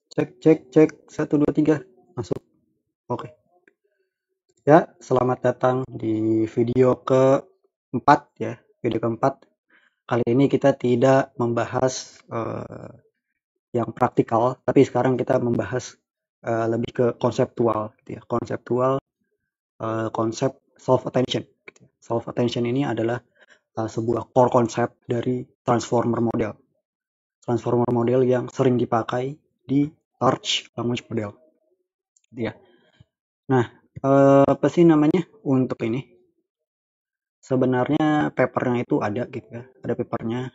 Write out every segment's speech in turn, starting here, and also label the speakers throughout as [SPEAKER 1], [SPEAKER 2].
[SPEAKER 1] Cek, cek, cek. 1, 2, 3. Masuk. Oke. Ya, selamat datang di video keempat ya. Video keempat. Kali ini kita tidak membahas yang praktikal, tapi sekarang kita membahas lebih ke konseptual, gitu ya. Konseptual, konsep self attention. Gitu ya. Self attention ini adalah sebuah core konsep dari transformer model. Transformer model yang sering dipakai di large language model. Gitu ya. Nah, apa sih namanya untuk ini? Sebenarnya papernya itu ada gitu ya. Ada papernya.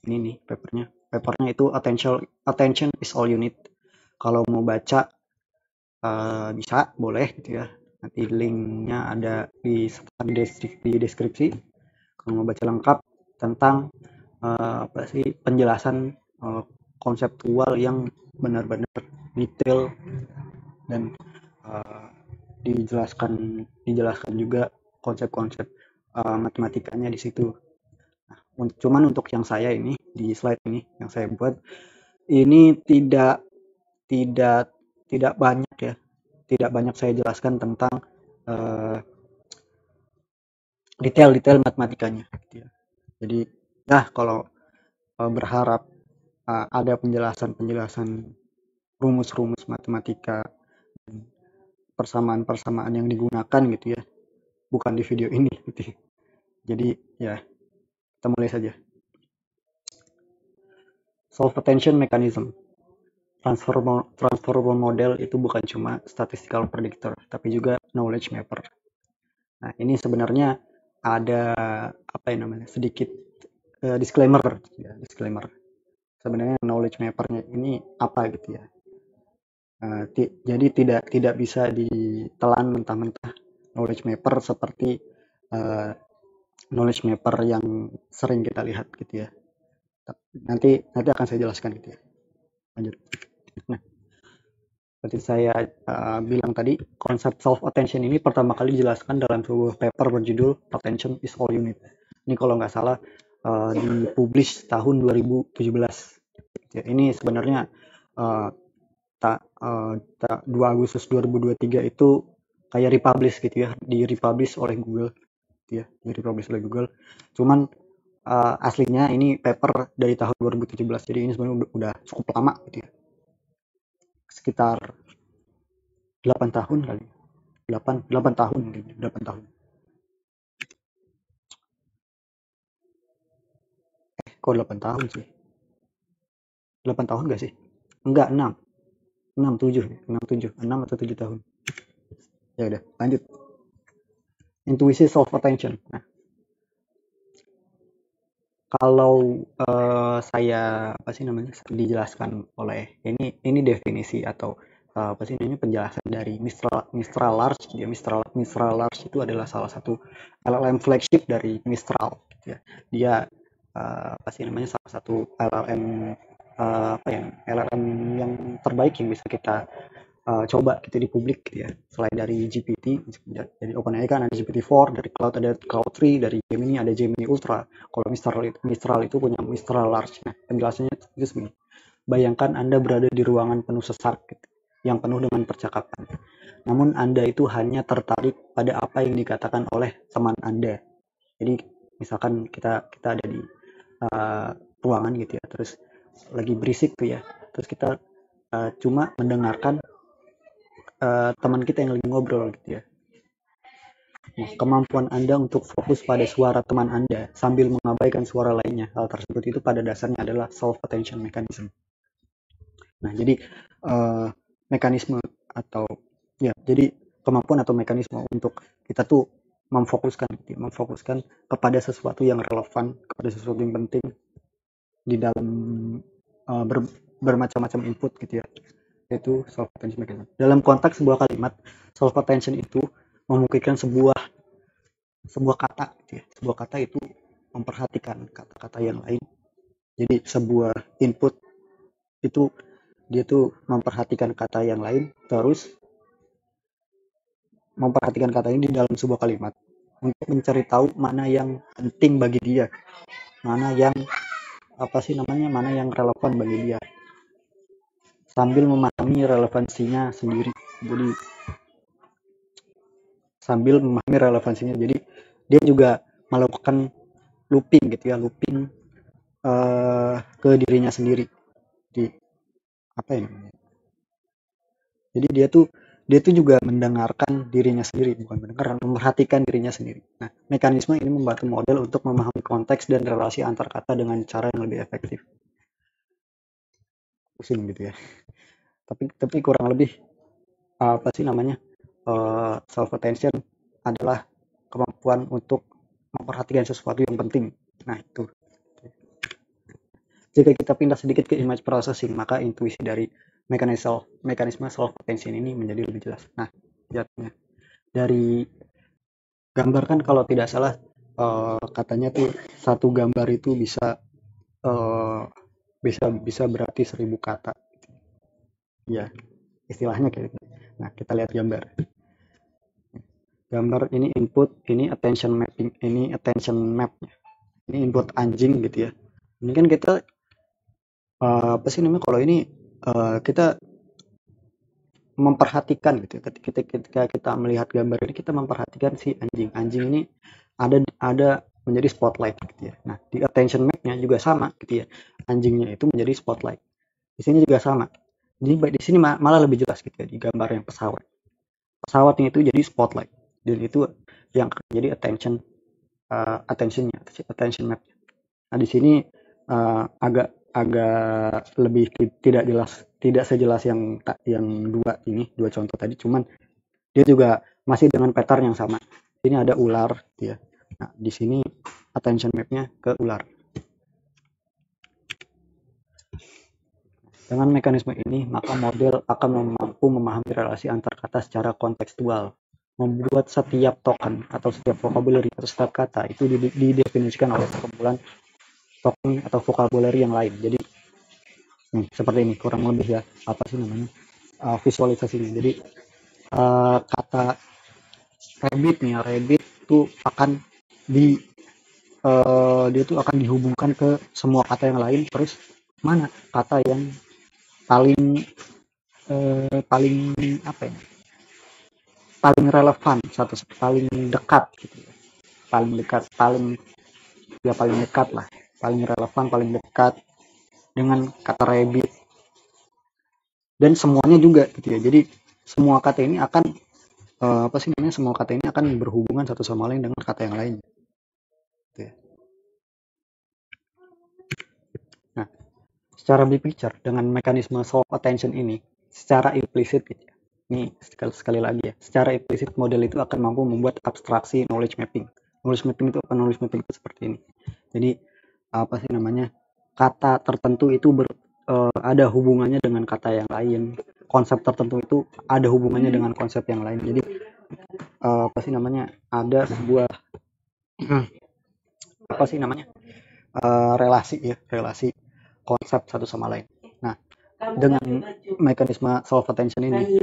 [SPEAKER 1] Ini nih papernya. Papernya itu attention is all you need. Kalau mau baca bisa, boleh gitu ya. Nanti linknya ada di deskripsi. Kalau mau baca lengkap tentang apa sih penjelasan konseptual yang benar-benar detail dan uh, dijelaskan juga konsep-konsep matematikanya di situ. Cuman untuk yang saya ini di slide ini yang saya buat ini tidak tidak banyak ya, tidak banyak saya jelaskan tentang detail-detail matematikanya. Gitu ya. Jadi ya kalau berharap ada penjelasan-penjelasan rumus-rumus matematika, persamaan-persamaan yang digunakan gitu ya, bukan di video ini gitu. Jadi ya kita mulai saja. Solve attention mechanism. Transformer model itu bukan cuma statistical predictor, tapi juga knowledge mapper. Nah, ini sebenarnya ada apa yang namanya sedikit disclaimer, ya, disclaimer. Sebenarnya knowledge mappernya ini apa gitu ya? Jadi tidak bisa ditelan mentah-mentah knowledge mapper seperti uh, knowledge mapper yang sering kita lihat gitu ya. Nanti akan saya jelaskan gitu ya. Lanjut. Nah, seperti saya bilang tadi, konsep self-attention ini pertama kali dijelaskan dalam sebuah paper berjudul Attention is All You Need. Ini kalau nggak salah dipublish tahun 2017. Ya, ini sebenarnya uh, 2 Agustus 2023 itu kayak republish gitu ya, di-republish oleh Google. Gitu ya, di-republish oleh Google. Cuman aslinya ini paper dari tahun 2017, jadi ini sebenarnya udah cukup lama gitu ya. Sekitar 8 tahun kali. 8 tahun gitu, 8 tahun. Kok 8 tahun sih? 8 tahun gak sih? Enggak, 6. 6 7, 6 7, 6 atau 7 tahun. Ya udah, lanjut. Intuisi self attention. Nah, kalau saya apa sih namanya dijelaskan oleh ini definisi atau apa sih namanya penjelasan dari Mistral Large ya. Mistral Large itu adalah salah satu LLM flagship dari Mistral gitu ya. Dia apa sih namanya salah satu LLM apa ya LLM yang terbaik yang bisa kita coba gitu di publik gitu ya. Selain dari GPT, dari OpenAI kan ada GPT-4, dari Cloud ada Cloud 3, dari Gemini ada Gemini Ultra. Kalau Mistral itu punya Mistral Large. Nah, penjelasannya itu segini. Bayangkan Anda berada di ruangan penuh sesak gitu, yang penuh dengan percakapan. Namun Anda itu hanya tertarik pada apa yang dikatakan oleh teman Anda. Jadi misalkan kita ada di uh, ruangan gitu ya, terus lagi berisik tuh ya, terus kita cuma mendengarkan teman kita yang lagi ngobrol gitu ya. Nah, kemampuan Anda untuk fokus pada suara teman Anda sambil mengabaikan suara lainnya, hal tersebut itu pada dasarnya adalah self attention mechanism. Nah, jadi mekanisme atau ya, jadi kemampuan atau mekanisme untuk kita tuh memfokuskan kepada sesuatu yang relevan, kepada sesuatu yang penting di dalam bermacam-macam input gitu ya. Itu self attention mechanism. Dalam konteks sebuah kalimat, self attention itu memungkinkan sebuah kata gitu ya. Sebuah kata itu memperhatikan kata-kata yang lain. Jadi sebuah input itu dia tuh memperhatikan kata yang lain, terus memperhatikan kata ini di dalam sebuah kalimat untuk mencari tahu mana yang penting bagi dia, mana yang apa sih namanya, mana yang relevan bagi dia, sambil memahami relevansinya sendiri. Jadi sambil memahami relevansinya, jadi dia juga melakukan looping gitu ya, looping ke dirinya sendiri. Di apa ya namanya? Jadi dia tuh juga mendengarkan dirinya sendiri, bukan mendengar, memperhatikan dirinya sendiri. Nah, mekanisme ini membantu model untuk memahami konteks dan relasi antar kata dengan cara yang lebih efektif. Pusing gitu ya. Tapi kurang lebih apa sih namanya? Self attention adalah kemampuan untuk memperhatikan sesuatu yang penting. Nah, itu. Jika kita pindah sedikit ke image processing, maka intuisi dari mekanisme self attention ini menjadi lebih jelas. Nah, jatuhnya dari gambar kan kalau tidak salah katanya tuh satu gambar itu bisa eh, bisa berarti 1000 kata. Ya, istilahnya kayak gitu. Nah, kita lihat gambar. Gambar ini input, ini attention mapping, ini attention map. Ini input anjing gitu ya. Ini kan kita apa sih namanya, kalau ini kita memperhatikan gitu ya. Ketika kita melihat gambar ini, kita memperhatikan si anjing. Anjing ini ada menjadi spotlight gitu ya. Nah, di attention map-nya juga sama gitu ya. Anjingnya itu menjadi spotlight. Di sini juga sama. Jadi di sini malah lebih jelas gitu ya, di gambar yang pesawat. Pesawatnya itu jadi spotlight, dan itu yang jadi attentionnya, attention map. Nah, di sini agak agak lebih tidak jelas, tidak sejelas yang dua contoh tadi, cuman dia juga masih dengan pattern yang sama. Ini ada ular gitu ya. Nah, di sini attention map-nya ke ular. Dengan mekanisme ini, maka model akan mampu memahami relasi antar kata secara kontekstual, membuat setiap token atau setiap vocabulary atau setiap kata itu didefinisikan oleh perkumpulan token atau vocabulary yang lain. Jadi seperti ini kurang lebih ya, apa sih namanya, visualisasinya. Jadi kata rabbit nih, rabbit itu akan dia tuh akan dihubungkan ke semua kata yang lain. Terus mana kata yang paling paling apa ya, paling relevan, paling dekat gitu ya, paling dekat lah, paling relevan, paling dekat dengan kata rabbit, dan semuanya juga gitu ya. Jadi semua kata ini akan apa sih namanya, semua kata ini akan berhubungan satu sama lain dengan kata yang lain gitu ya. Nah, secara big picture dengan mekanisme self attention ini secara implisit gitu ya. Ini sekali lagi ya, secara implisit model itu akan mampu membuat abstraksi knowledge mapping. Knowledge mapping itu seperti ini. Jadi apa sih namanya, kata tertentu itu ada hubungannya dengan kata yang lain. Konsep tertentu itu ada hubungannya dengan konsep yang lain. Jadi apa sih namanya, ada sebuah apa sih namanya, relasi konsep satu sama lain. Nah, dengan mekanisme self attention ini,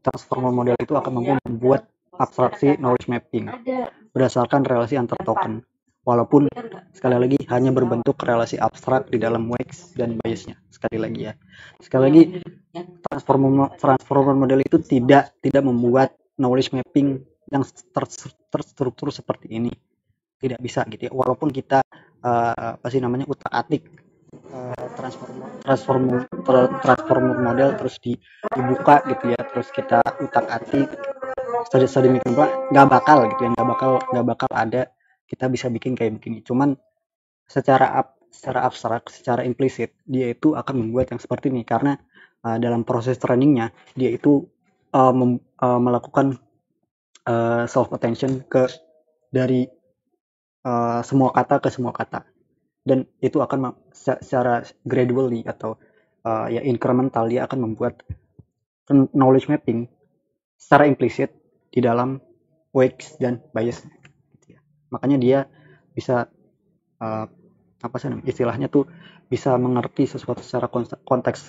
[SPEAKER 1] transformer model itu akan mampu membuat abstraksi knowledge mapping berdasarkan relasi antar token, walaupun sekali lagi hanya berbentuk relasi abstrak di dalam weights dan biasnya. Sekali lagi transformer model itu tidak membuat knowledge mapping yang terstruktur seperti ini, tidak bisa gitu ya. Walaupun kita apa sih namanya, utak-atik transformer model terus dibuka gitu ya, terus kita utak-atik sedemikian rupa, nggak bakal ada kita bisa bikin kayak begini. Cuman secara abstrak, secara implisit, dia itu akan membuat yang seperti ini karena dalam proses trainingnya dia itu melakukan self attention dari semua kata ke semua kata, dan itu akan secara gradually atau ya incremental, dia akan membuat knowledge mapping secara implisit di dalam weights dan bias gitu ya. Makanya dia bisa apa sih istilahnya tuh, bisa mengerti sesuatu secara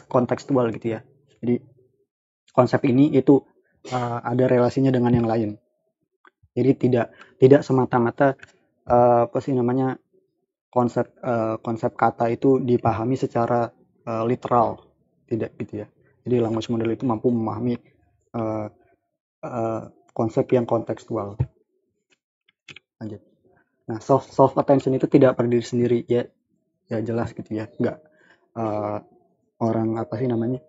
[SPEAKER 1] kontekstual gitu ya. Jadi konsep ini itu ada relasinya dengan yang lain. Jadi tidak semata-mata apa sih namanya, konsep kata itu dipahami secara literal, tidak gitu ya. Jadi language model itu mampu memahami uh, uh, konsep yang kontekstual. Lanjut. Nah, self attention itu tidak berdiri sendiri, ya jelas gitu ya, nggak uh, orang apa sih namanya,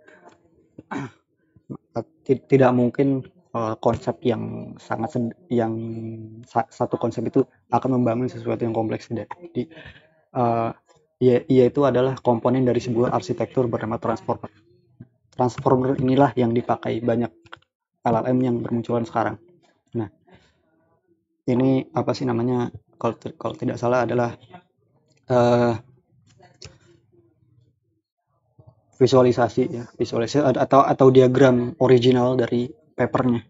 [SPEAKER 1] tidak mungkin konsep yang satu konsep itu akan membangun sesuatu yang kompleks. Jadi ia itu adalah komponen dari sebuah arsitektur bernama transformer. Transformer inilah yang dipakai banyak LLM yang bermunculan sekarang. Nah, ini apa sih namanya, kalau tidak salah adalah visualisasi atau diagram original dari papernya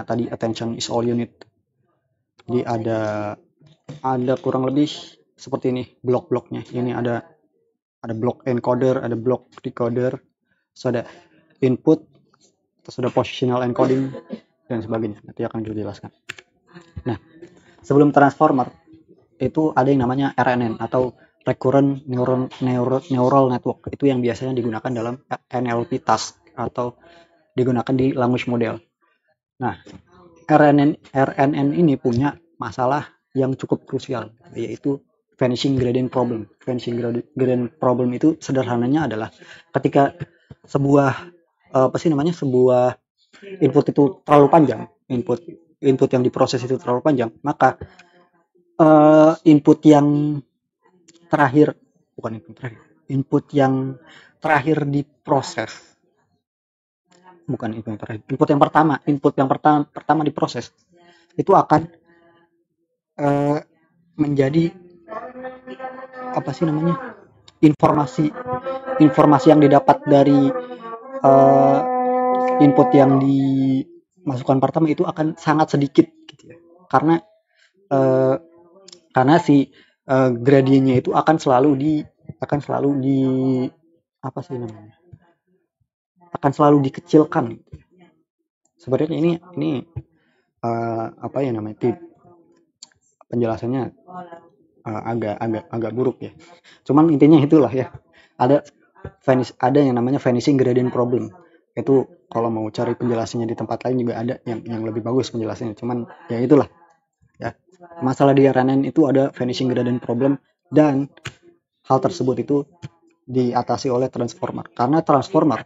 [SPEAKER 1] tadi, attention is all you need. Jadi ada kurang lebih seperti ini blok-bloknya. Ini ada blok encoder, ada blok decoder, terus ada input, terus ada positional encoding dan sebagainya. Nanti akan dijelaskan. Nah, sebelum transformer itu ada yang namanya RNN atau recurrent neural network. Itu yang biasanya digunakan dalam NLP task atau digunakan di language model. Nah, RNN ini punya masalah yang cukup krusial, yaitu vanishing gradient problem. Vanishing gradient problem itu sederhananya adalah ketika sebuah sebuah input itu terlalu panjang, input yang diproses itu terlalu panjang, maka input yang terakhir input yang terakhir diproses, bukan input yang pertama diproses itu akan menjadi apa sih namanya, informasi yang didapat dari input yang dimasukkan pertama itu akan sangat sedikit gitu ya, karena si gradiennya itu akan selalu di apa sih namanya, akan selalu dikecilkan. Sebenarnya ini apa ya namanya, penjelasannya agak buruk ya. Cuman intinya itulah ya. Ada yang namanya vanishing gradient problem. Itu kalau mau cari penjelasannya di tempat lain juga ada yang lebih bagus penjelasannya. Cuman ya itulah ya. Masalah di RNN itu ada vanishing gradient problem, dan hal tersebut itu diatasi oleh transformer. Karena transformer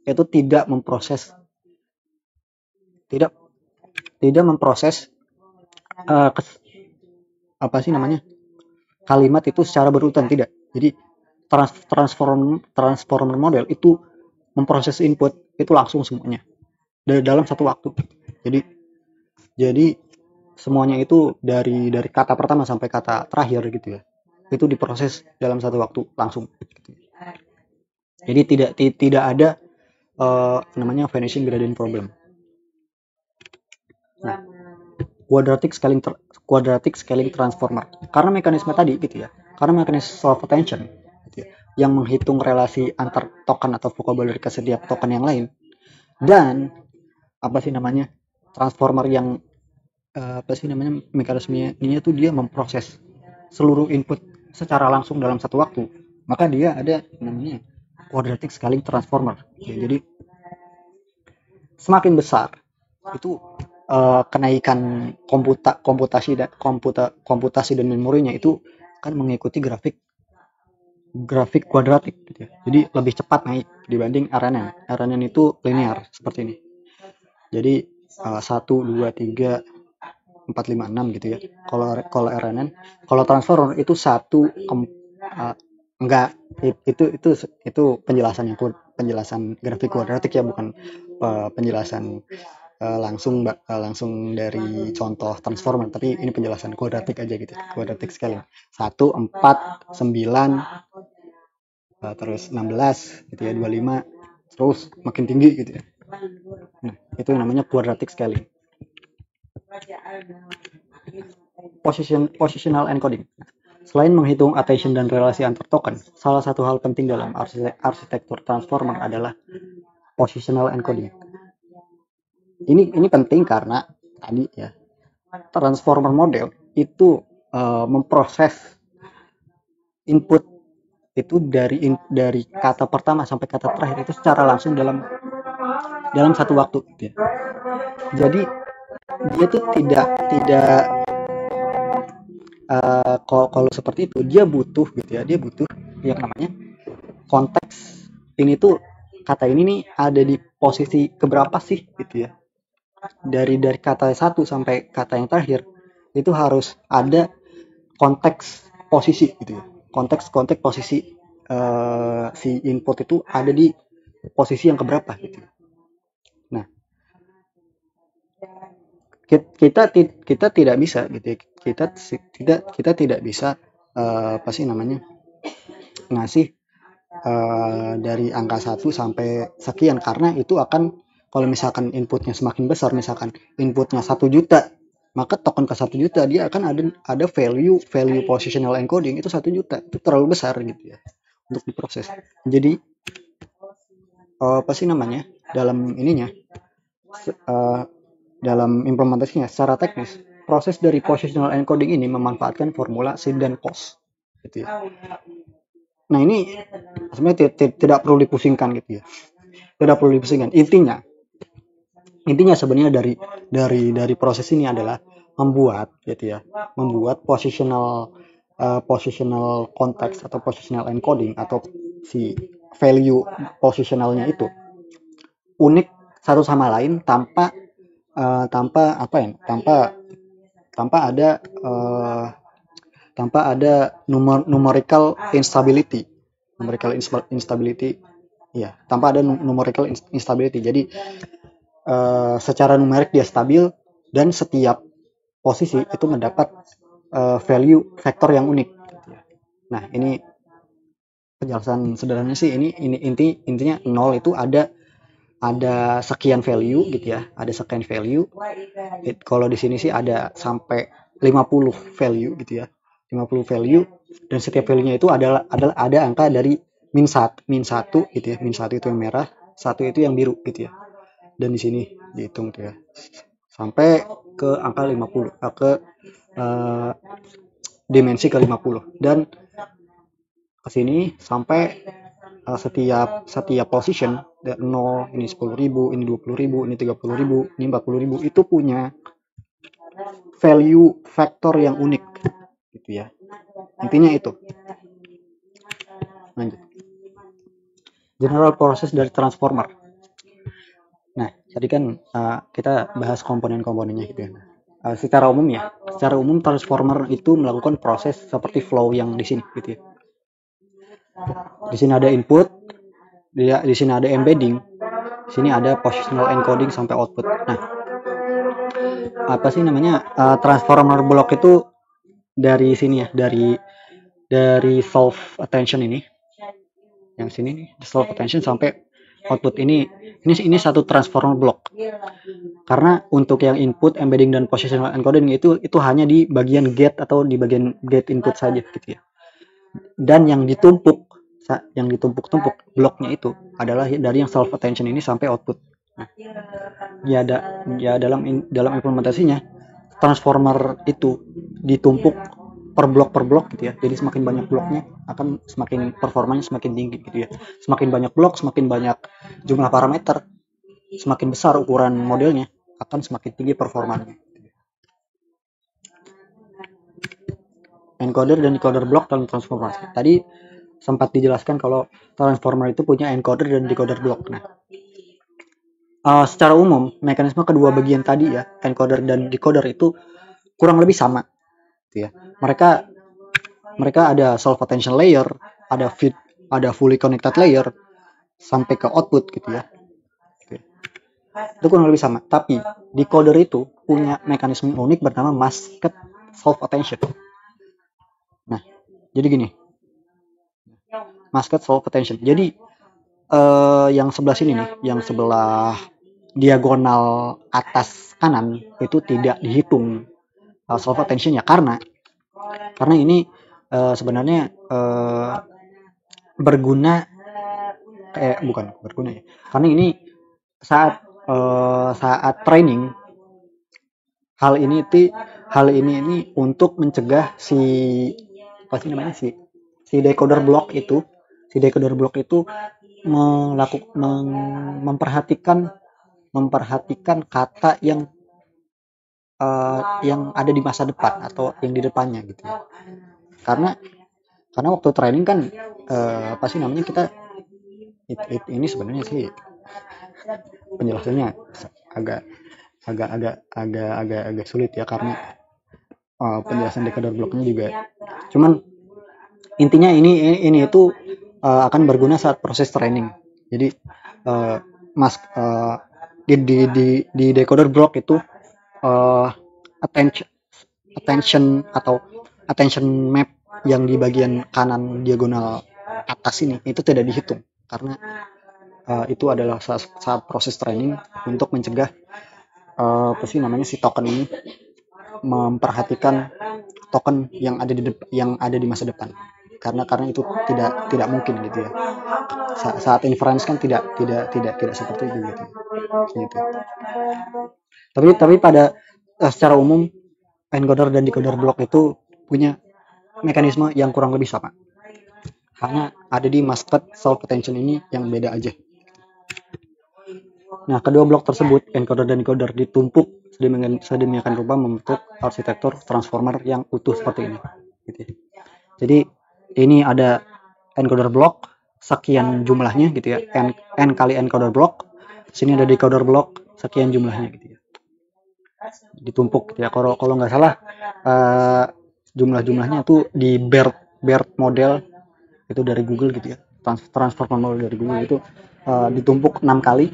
[SPEAKER 1] itu tidak memproses apa sih namanya, kalimat itu secara berurutan, tidak. Jadi transformer model itu memproses input itu langsung semuanya dalam satu waktu. Jadi semuanya itu dari kata pertama sampai kata terakhir gitu ya, itu diproses dalam satu waktu langsung. Jadi tidak ada namanya vanishing gradient problem. Nah, quadratic scaling transformer, karena mekanisme tadi gitu ya, karena mekanisme self attention gitu ya, yang menghitung relasi antar token atau vocabulary ke setiap token yang lain, dan apa sih namanya, transformer yang mekanismenya ini tuh dia memproses seluruh input secara langsung dalam satu waktu, maka dia ada namanya quadratic scaling transformer ya. Jadi semakin besar itu kenaikan komputasi dan memorinya itu akan mengikuti grafik kuadratik gitu ya. Jadi lebih cepat naik dibanding RNN. RNN itu linear seperti ini. Jadi 1 2 3 4 5 6 gitu ya. Kalau RNN, kalau transformer itu enggak, itu penjelasan grafik kuadratik ya, bukan penjelasan langsung dari contoh transformer, tapi ini penjelasan kuadratik aja gitu, kuadratik scaling 1 4 9 terus 16 gitu ya, 25 terus makin tinggi gitu ya. Nah, itu namanya quadratic scaling. Positional encoding. Selain menghitung attention dan relasi antar token, salah satu hal penting dalam arsitektur transformer adalah positional encoding. Ini penting karena tadi ya, transformer model itu memproses input itu dari kata pertama sampai kata terakhir itu secara langsung dalam dalam satu waktu gitu ya. Jadi dia tuh tidak kalau seperti itu dia butuh gitu ya, dia butuh yang namanya konteks. Ini tuh kata ini nih ada di posisi keberapa sih gitu ya, dari kata satu sampai kata yang terakhir itu harus ada konteks posisi gitu ya, konteks posisi si input itu ada di posisi yang keberapa gitu. Nah, kita tidak bisa gitu ya, kita tidak bisa apa sih namanya ngasih dari angka 1 sampai sekian, karena itu akan, kalau misalkan inputnya semakin besar, misalkan inputnya 1 juta, maka token ke 1 juta dia akan ada value positional encoding itu 1 juta, itu terlalu besar gitu ya untuk diproses. Jadi apa sih namanya dalam ininya uh, dalam implementasinya secara teknis, proses dari positional encoding ini memanfaatkan formula sin dan cos gitu ya. Nah, ini sebenarnya tidak perlu dipusingkan gitu ya, tidak perlu dipusingkan. Intinya sebenarnya dari proses ini adalah membuat gitu ya, membuat positional context atau positional encoding atau si value positionalnya itu unik satu sama lain tanpa apa ya, tanpa ada numerical instability, ya, tanpa ada numerical instability. Jadi secara numerik dia stabil dan setiap posisi itu mendapat value vektor yang unik. Nah, ini penjelasan sederhananya sih, ini intinya 0 itu ada sekian value gitu ya, ada sekian value. Kalau di sini sih ada sampai 50 value gitu ya, 50 value, dan setiap value-nya itu ada angka dari min 1 gitu ya, min 1 itu yang merah, 1 itu yang biru gitu ya. Dan di sini dihitung tuh ya sampai ke angka 50, ke dimensi ke 50, dan ke sini sampai setiap position 0, ini 10.000, ini 20.000, ini 30.000, ini 40.000 itu punya value vektor yang unik gitu ya. Intinya itu. Lanjut. General process dari transformer. Nah, tadi kan kita bahas komponen-komponennya gitu ya. Secara umum transformer itu melakukan proses seperti flow yang di sini gitu ya. Di sini ada input, di sini ada embedding, di sini ada positional encoding sampai output. Nah, apa sih namanya transformer block itu dari sini ya, dari self attention ini, yang sini nih, self attention sampai output ini satu transformer block. Karena untuk yang input, embedding, dan positional encoding itu hanya di bagian gate atau di bagian gate input saja gitu ya. Dan yang ditumpuk bloknya itu adalah dari yang self attention ini sampai output. Nah, dalam implementasinya transformer itu ditumpuk per blok gitu ya. Jadi semakin banyak bloknya akan semakin performanya semakin tinggi gitu ya. Semakin banyak blok, semakin banyak jumlah parameter, semakin besar ukuran modelnya, akan semakin tinggi performanya. Encoder dan decoder blok dalam transformasi. Tadi sempat dijelaskan kalau transformer itu punya encoder dan decoder blok. Nah, secara umum mekanisme kedua bagian tadi ya, encoder dan decoder itu kurang lebih sama gitu ya. Mereka ada self attention layer, ada fully connected layer sampai ke output gitu ya. Itu kurang lebih sama, tapi decoder itu punya mekanisme unik bernama masked self attention. Nah, jadi gini, masked self attention. Jadi yang sebelah sini nih, yang sebelah diagonal atas kanan itu tidak dihitung self attentionnya, karena ini sebenarnya berguna ya, karena ini saat training, hal ini untuk mencegah si si decoder block itu memperhatikan kata yang ada di masa depan atau yang di depannya gitu ya. Karena waktu training kan apa sih namanya kita ini sebenarnya sih penjelasannya agak agak sulit ya, karena penjelasan decoder blocknya juga. Cuman intinya ini itu akan berguna saat proses training. Jadi di decoder block itu attention map yang di bagian kanan diagonal atas ini itu tidak dihitung, karena itu adalah saat proses training untuk mencegah apa sih namanya si token ini memperhatikan token yang ada di masa depan, karena itu tidak mungkin gitu ya. Saat inference kan tidak seperti itu gitu. Tapi pada secara umum encoder dan decoder block itu punya mekanisme yang kurang lebih sama. Hanya ada di masked self attention ini yang beda aja. Nah, kedua blok tersebut, encoder dan decoder, ditumpuk sedemikian rupa membentuk arsitektur transformer yang utuh seperti ini. Gitu. Jadi ini ada encoder block sekian jumlahnya gitu ya, n kali encoder block. Sini ada decoder block sekian jumlahnya gitu ya. Ditumpuk gitu ya. Kalau nggak salah jumlahnya itu di BERT model itu dari Google gitu ya. Transformer model dari Google itu ditumpuk 6 kali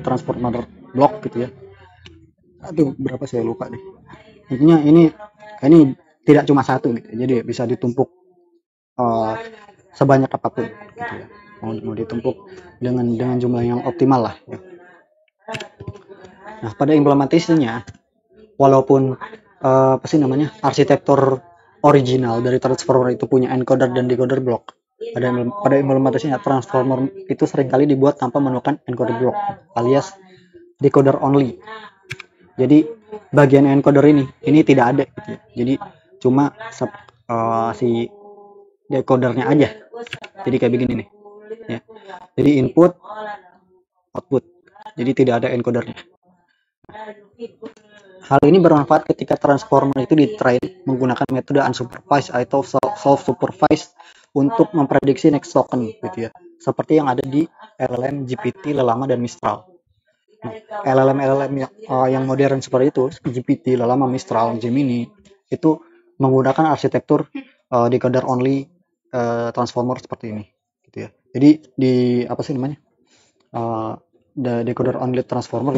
[SPEAKER 1] transformer block gitu ya. Aduh, berapa saya lupa deh. Intinya ini tidak cuma satu gitu. Jadi bisa ditumpuk sebanyak apapun gitu ya. Mau ditumpuk dengan jumlah yang optimal lah ya. Nah, pada implementasinya, walaupun apa sih namanya, arsitektur original dari transformer itu punya encoder dan decoder block, pada implementasinya transformer itu seringkali dibuat tanpa menggunakan encoder block alias decoder only. Jadi bagian encoder ini tidak ada gitu ya. Jadi cuma si decodernya aja. Jadi kayak begini nih ya. Jadi input output. Jadi tidak ada encodernya. Hal ini bermanfaat ketika transformer itu ditrain menggunakan metode unsupervised atau self-supervised untuk memprediksi next token gitu ya. Seperti yang ada di LLM, GPT, Llama, dan Mistral. Nah, LLM yang modern seperti itu, GPT, Llama, Mistral, Gemini, itu menggunakan arsitektur decoder only transformer seperti ini gitu ya. Jadi di apa sih namanya? Decoder only transformer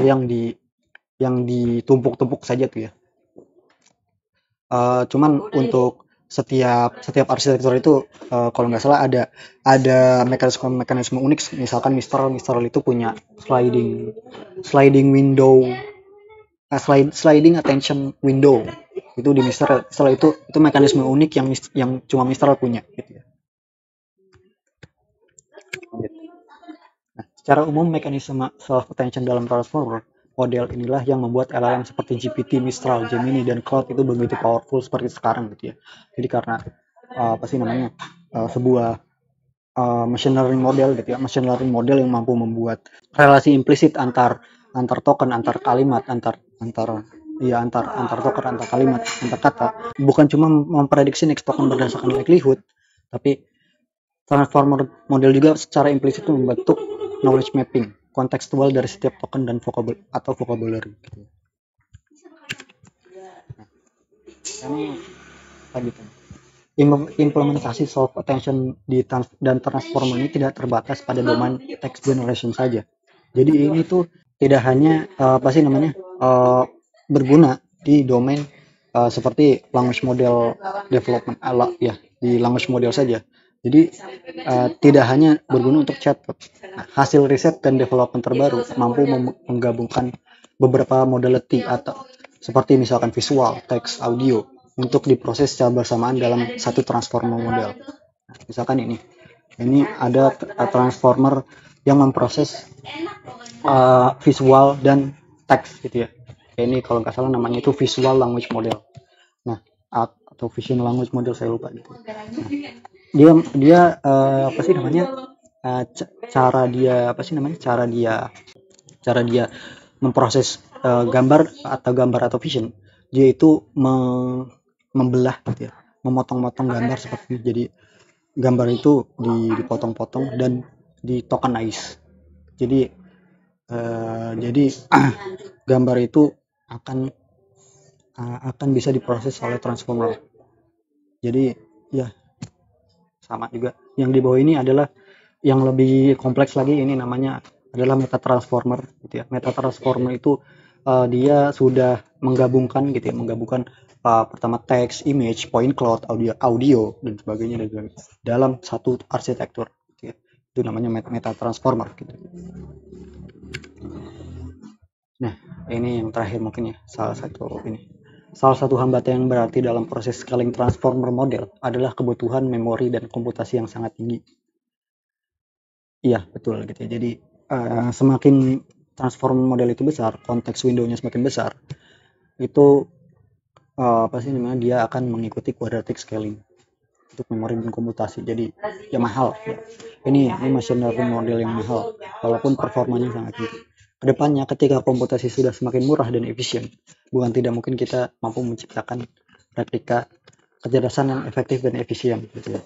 [SPEAKER 1] yang ditumpuk-tumpuk saja tuh ya. Cuman untuk setiap arsitektur itu kalau nggak salah ada mekanisme unik. Misalkan Mistral itu punya sliding window, sliding attention window itu di Mistral. Setelah itu mekanisme unik yang cuma Mistral punya gitu ya. Nah, secara umum mekanisme self attention dalam transformer model inilah yang membuat LLM seperti GPT, Mistral, Gemini, dan Claude itu begitu powerful seperti sekarang gitu ya. Jadi karena apa sih namanya sebuah machine learning model gitu ya, machine learning model yang mampu membuat relasi implisit antar token, antar kalimat, antar token, antar kalimat, antar kata, bukan cuma memprediksi next token berdasarkan likelihood, tapi transformer model juga secara implisit membentuk knowledge mapping kontekstual dari setiap token dan vocabulary gitu. Nah, ini lanjutan. Implementasi self attention dan transformer ini tidak terbatas pada domain text generation saja. Jadi ini tuh tidak hanya apa sih namanya berguna di domain seperti language model development ya, di language model saja. Jadi tidak hanya berguna untuk chatbot. Nah, hasil riset dan development terbaru mampu menggabungkan beberapa modality atau seperti misalkan visual, teks, audio untuk diproses secara bersamaan dalam satu transformer model. Nah, misalkan ini ada transformer yang memproses visual dan teks gitu ya. Ini kalau nggak salah namanya itu visual language model. Nah, atau Vision Language Model, saya lupa gitu. Nah, dia apa sih namanya, cara dia memproses gambar atau vision. Dia itu membelah gitu ya, memotong-motong gambar seperti ini. Jadi gambar itu dipotong-potong dan di tokenize. Jadi gambar itu akan bisa diproses oleh transformer. Jadi ya sama juga. Yang di bawah ini adalah yang lebih kompleks lagi, ini namanya adalah meta transformer gitu ya. Meta transformer itu dia sudah menggabungkan gitu ya, pertama teks, image, point cloud, audio dan sebagainya dalam satu arsitektur gitu ya. Itu namanya meta transformer gitu. Nah, ini yang terakhir mungkin ya, salah satu hambatan yang berarti dalam proses scaling transformer model adalah kebutuhan memori dan komputasi yang sangat tinggi. Iya, betul gitu ya. Jadi semakin transformer model itu besar, konteks window-nya semakin besar, itu dia akan mengikuti quadratic scaling untuk memori dan komputasi. Jadi ya mahal ya. Ini machine learning model yang mahal walaupun performanya sangat tinggi. Kedepannya ketika komputasi sudah semakin murah dan efisien, bukan tidak mungkin kita mampu menciptakan replika kecerdasan yang efektif dan efisien gitu ya,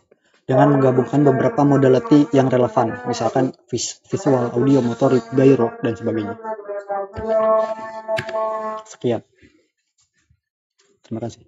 [SPEAKER 1] dengan menggabungkan beberapa modality yang relevan, misalkan visual, audio, motorik, gyro, dan sebagainya. Sekian. Terima kasih.